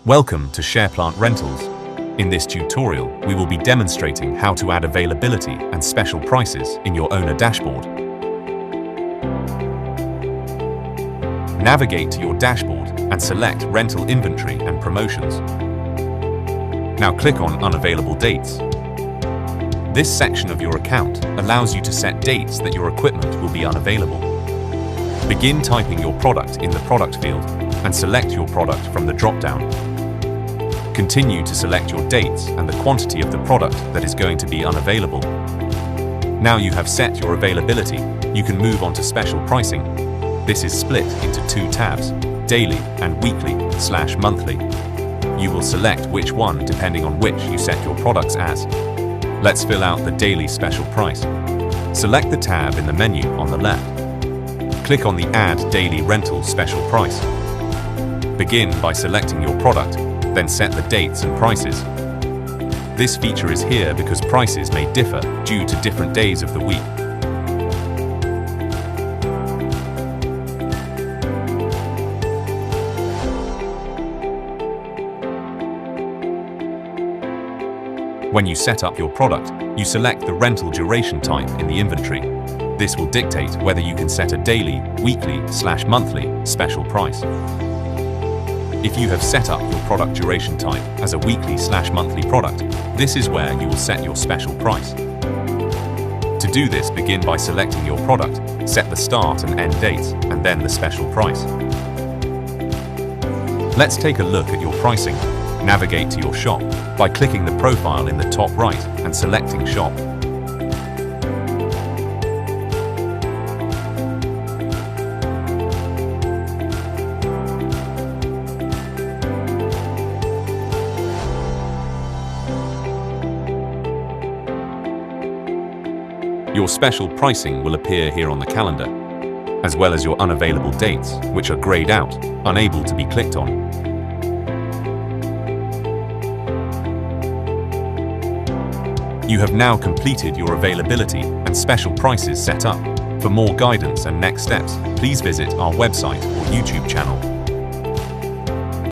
Welcome to SharePlant Rentals. In this tutorial, we will be demonstrating how to add availability and special prices in your owner dashboard. Navigate to your dashboard and select Rental Inventory and Promotions. Now click on Unavailable Dates. This section of your account allows you to set dates that your equipment will be unavailable. Begin typing your product in the product field and select your product from the drop-down. Continue to select your dates and the quantity of the product that is going to be unavailable. Now you have set your availability, you can move on to special pricing. This is split into two tabs, daily and weekly/monthly. You will select which one depending on which you set your products as. Let's fill out the daily special price. Select the tab in the menu on the left. Click on the Add Daily Rental Special Price. Begin by selecting your product, then set the dates and prices. This feature is here because prices may differ due to different days of the week. When you set up your product, you select the rental duration type in the inventory. This will dictate whether you can set a daily, weekly/monthly special price. If you have set up your product duration type as a weekly/monthly product, this is where you will set your special price. To do this, begin by selecting your product, set the start and end dates, and then the special price. Let's take a look at your pricing. Navigate to your shop by clicking the profile in the top right and selecting Shop. Your special pricing will appear here on the calendar, as well as your unavailable dates, which are grayed out, unable to be clicked on. You have now completed your availability and special prices set up. For more guidance and next steps, please visit our website or YouTube channel.